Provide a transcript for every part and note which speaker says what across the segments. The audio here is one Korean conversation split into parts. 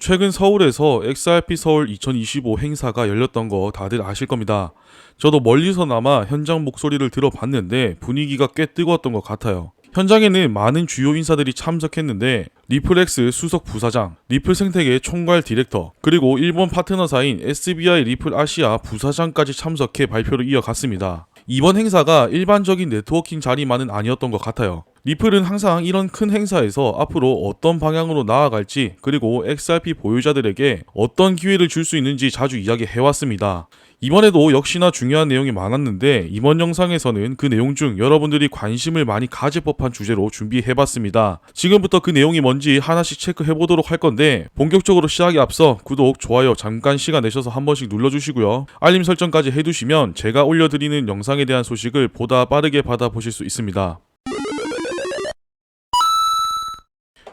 Speaker 1: 최근 서울에서 XRP 서울 2025 행사가 열렸던 거 다들 아실 겁니다. 저도 멀리서나마 현장 목소리를 들어봤는데 분위기가 꽤 뜨거웠던 것 같아요. 현장에는 많은 주요 인사들이 참석했는데 리플X 수석 부사장, 리플 생태계 총괄 디렉터, 그리고 일본 파트너사인 SBI 리플 아시아 부사장까지 참석해 발표를 이어갔습니다. 이번 행사가 일반적인 네트워킹 자리만은 아니었던 것 같아요. 리플은 항상 이런 큰 행사에서 앞으로 어떤 방향으로 나아갈지, 그리고 XRP 보유자들에게 어떤 기회를 줄 수 있는지 자주 이야기해왔습니다. 이번에도 역시나 중요한 내용이 많았는데 이번 영상에서는 그 내용 중 여러분들이 관심을 많이 가질 법한 주제로 준비해봤습니다. 지금부터 그 내용이 뭔지 하나씩 체크해보도록 할 건데, 본격적으로 시작에 앞서 구독, 좋아요 잠깐 시간 내셔서 한 번씩 눌러주시고요. 알림 설정까지 해두시면 제가 올려드리는 영상에 대한 소식을 보다 빠르게 받아보실 수 있습니다.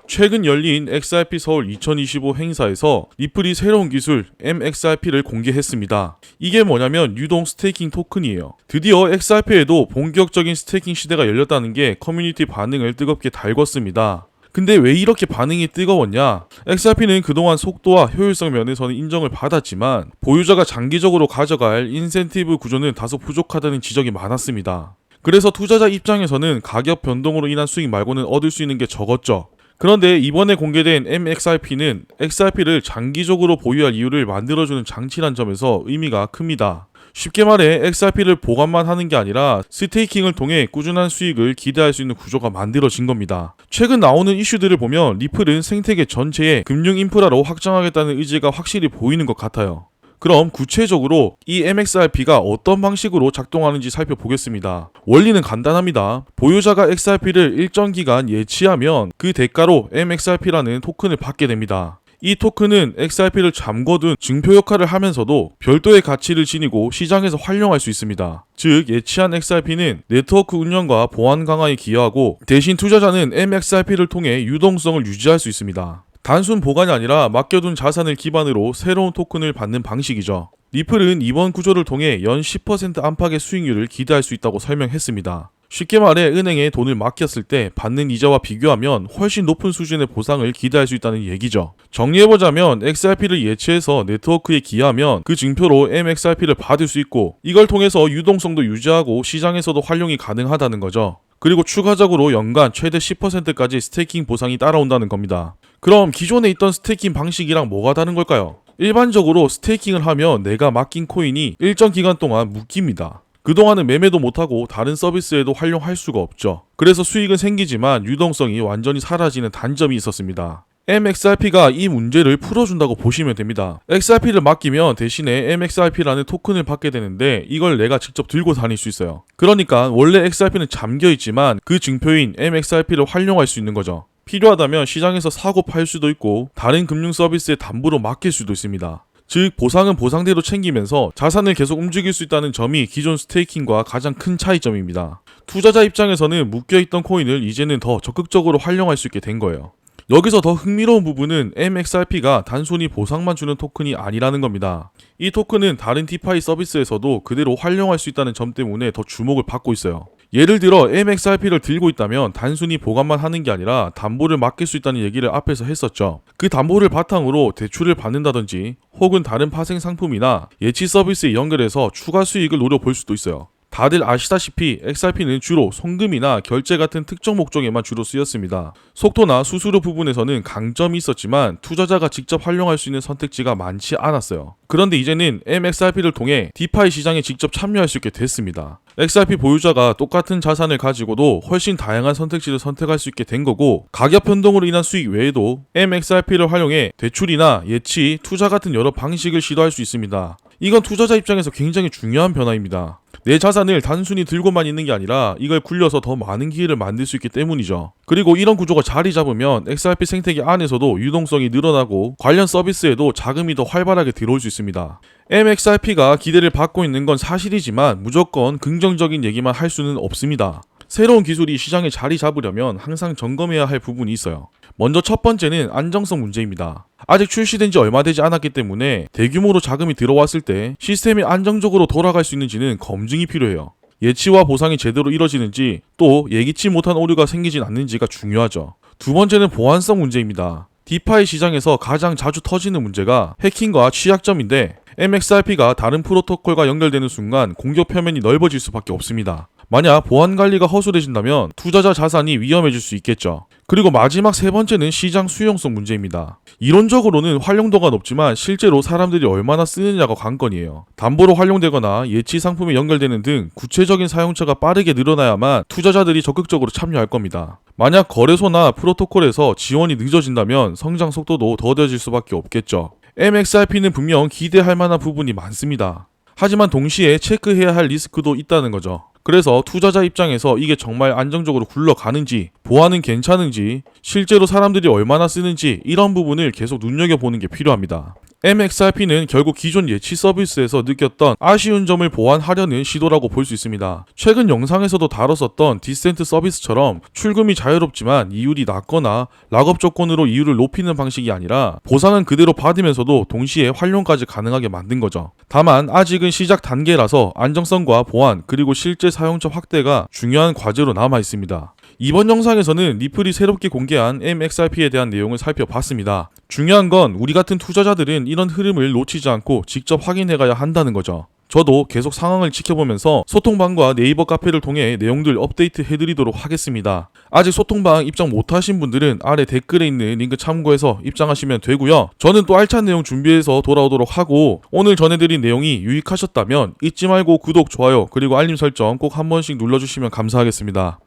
Speaker 1: 최근 열린 XRP 서울 2025 행사에서 리플이 새로운 기술 MXRP를 공개했습니다. 이게 뭐냐면 유동 스테이킹 토큰이에요. 드디어 XRP에도 본격적인 스테이킹 시대가 열렸다는 게 커뮤니티 반응을 뜨겁게 달궜습니다. 근데 왜 이렇게 반응이 뜨거웠냐? XRP는 그동안 속도와 효율성 면에서는 인정을 받았지만 보유자가 장기적으로 가져갈 인센티브 구조는 다소 부족하다는 지적이 많았습니다. 그래서 투자자 입장에서는 가격 변동으로 인한 수익 말고는 얻을 수 있는 게 적었죠. 그런데 이번에 공개된 MXRP는 XRP를 장기적으로 보유할 이유를 만들어주는 장치란 점에서 의미가 큽니다. 쉽게 말해 XRP를 보관만 하는 게 아니라 스테이킹을 통해 꾸준한 수익을 기대할 수 있는 구조가 만들어진 겁니다. 최근 나오는 이슈들을 보면 리플은 생태계 전체에 금융 인프라로 확장하겠다는 의지가 확실히 보이는 것 같아요. 그럼 구체적으로 이 MXRP가 어떤 방식으로 작동하는지 살펴보겠습니다. 원리는 간단합니다. 보유자가 XRP를 일정 기간 예치하면 그 대가로 MXRP라는 토큰을 받게 됩니다. 이 토큰은 XRP를 잠궈둔 증표 역할을 하면서도 별도의 가치를 지니고 시장에서 활용할 수 있습니다. 즉 예치한 XRP는 네트워크 운영과 보안 강화에 기여하고, 대신 투자자는 MXRP를 통해 유동성을 유지할 수 있습니다. 단순 보관이 아니라 맡겨둔 자산을 기반으로 새로운 토큰을 받는 방식이죠. 리플은 이번 구조를 통해 연 10% 안팎의 수익률을 기대할 수 있다고 설명했습니다. 쉽게 말해 은행에 돈을 맡겼을 때 받는 이자와 비교하면 훨씬 높은 수준의 보상을 기대할 수 있다는 얘기죠. 정리해보자면 XRP를 예치해서 네트워크에 기여하면 그 증표로 MXRP를 받을 수 있고, 이걸 통해서 유동성도 유지하고 시장에서도 활용이 가능하다는 거죠. 그리고 추가적으로 연간 최대 10%까지 스테이킹 보상이 따라온다는 겁니다. 그럼 기존에 있던 스테이킹 방식이랑 뭐가 다른 걸까요? 일반적으로 스테이킹을 하면 내가 맡긴 코인이 일정 기간 동안 묶입니다. 그동안은 매매도 못하고 다른 서비스에도 활용할 수가 없죠. 그래서 수익은 생기지만 유동성이 완전히 사라지는 단점이 있었습니다. MXRP가 이 문제를 풀어준다고 보시면 됩니다. XRP를 맡기면 대신에 MXRP라는 토큰을 받게 되는데 이걸 내가 직접 들고 다닐 수 있어요. 그러니까 원래 XRP는 잠겨있지만 그 증표인 MXRP를 활용할 수 있는 거죠. 필요하다면 시장에서 사고 팔 수도 있고 다른 금융 서비스에 담보로 맡길 수도 있습니다. 즉 보상은 보상대로 챙기면서 자산을 계속 움직일 수 있다는 점이 기존 스테이킹과 가장 큰 차이점입니다. 투자자 입장에서는 묶여있던 코인을 이제는 더 적극적으로 활용할 수 있게 된 거예요. 여기서 더 흥미로운 부분은 MXRP가 단순히 보상만 주는 토큰이 아니라는 겁니다. 이 토큰은 다른 디파이 서비스에서도 그대로 활용할 수 있다는 점 때문에 더 주목을 받고 있어요. 예를 들어 MXRP를 들고 있다면 단순히 보관만 하는 게 아니라 담보를 맡길 수 있다는 얘기를 앞에서 했었죠. 그 담보를 바탕으로 대출을 받는다든지 혹은 다른 파생 상품이나 예치 서비스에 연결해서 추가 수익을 노려볼 수도 있어요. 다들 아시다시피 XRP는 주로 송금이나 결제 같은 특정 목적에만 주로 쓰였습니다. 속도나 수수료 부분에서는 강점이 있었지만 투자자가 직접 활용할 수 있는 선택지가 많지 않았어요. 그런데 이제는 MXRP를 통해 디파이 시장에 직접 참여할 수 있게 됐습니다. XRP 보유자가 똑같은 자산을 가지고도 훨씬 다양한 선택지를 선택할 수 있게 된 거고, 가격 변동으로 인한 수익 외에도 MXRP를 활용해 대출이나 예치, 투자 같은 여러 방식을 시도할 수 있습니다. 이건 투자자 입장에서 굉장히 중요한 변화입니다. 내 자산을 단순히 들고만 있는 게 아니라 이걸 굴려서 더 많은 기회를 만들 수 있기 때문이죠. 그리고 이런 구조가 자리 잡으면 XRP 생태계 안에서도 유동성이 늘어나고 관련 서비스에도 자금이 더 활발하게 들어올 수 있습니다. MXRP가 기대를 받고 있는 건 사실이지만 무조건 긍정적인 얘기만 할 수는 없습니다. 새로운 기술이 시장에 자리 잡으려면 항상 점검해야 할 부분이 있어요. 먼저 첫 번째는 안정성 문제입니다. 아직 출시된 지 얼마 되지 않았기 때문에 대규모로 자금이 들어왔을 때 시스템이 안정적으로 돌아갈 수 있는지는 검증이 필요해요. 예치와 보상이 제대로 이뤄지는지, 또 예기치 못한 오류가 생기진 않는지가 중요하죠. 두 번째는 보안성 문제입니다. 디파이 시장에서 가장 자주 터지는 문제가 해킹과 취약점인데 MXRP가 다른 프로토콜과 연결되는 순간 공격 표면이 넓어질 수밖에 없습니다. 만약 보안 관리가 허술해진다면 투자자 자산이 위험해질 수 있겠죠. 그리고 마지막 세 번째는 시장 수용성 문제입니다. 이론적으로는 활용도가 높지만 실제로 사람들이 얼마나 쓰느냐가 관건이에요. 담보로 활용되거나 예치 상품에 연결되는 등 구체적인 사용처가 빠르게 늘어나야만 투자자들이 적극적으로 참여할 겁니다. 만약 거래소나 프로토콜에서 지원이 늦어진다면 성장 속도도 더뎌질 수밖에 없겠죠. MXRP는 분명 기대할 만한 부분이 많습니다. 하지만 동시에 체크해야 할 리스크도 있다는 거죠. 그래서 투자자 입장에서 이게 정말 안정적으로 굴러가는지, 보안은 괜찮은지, 실제로 사람들이 얼마나 쓰는지 이런 부분을 계속 눈여겨보는 게 필요합니다. MXRP는 결국 기존 예치 서비스에서 느꼈던 아쉬운 점을 보완하려는 시도라고 볼 수 있습니다. 최근 영상에서도 다뤘었던 디센트 서비스처럼 출금이 자유롭지만 이율이 낮거나 락업 조건으로 이율을 높이는 방식이 아니라 보상은 그대로 받으면서도 동시에 활용까지 가능하게 만든 거죠. 다만 아직은 시작 단계라서 안정성과 보안 그리고 실제 사용처 확대가 중요한 과제로 남아 있습니다. 이번 영상에서는 리플이 새롭게 공개한 MXRP에 대한 내용을 살펴봤습니다. 중요한 건 우리 같은 투자자들은 이런 흐름을 놓치지 않고 직접 확인해가야 한다는 거죠. 저도 계속 상황을 지켜보면서 소통방과 네이버 카페를 통해 내용들 업데이트 해드리도록 하겠습니다. 아직 소통방 입장 못하신 분들은 아래 댓글에 있는 링크 참고해서 입장하시면 되고요. 저는 또 알찬 내용 준비해서 돌아오도록 하고 오늘 전해드린 내용이 유익하셨다면 잊지 말고 구독, 좋아요 그리고 알림 설정 꼭 한 번씩 눌러주시면 감사하겠습니다.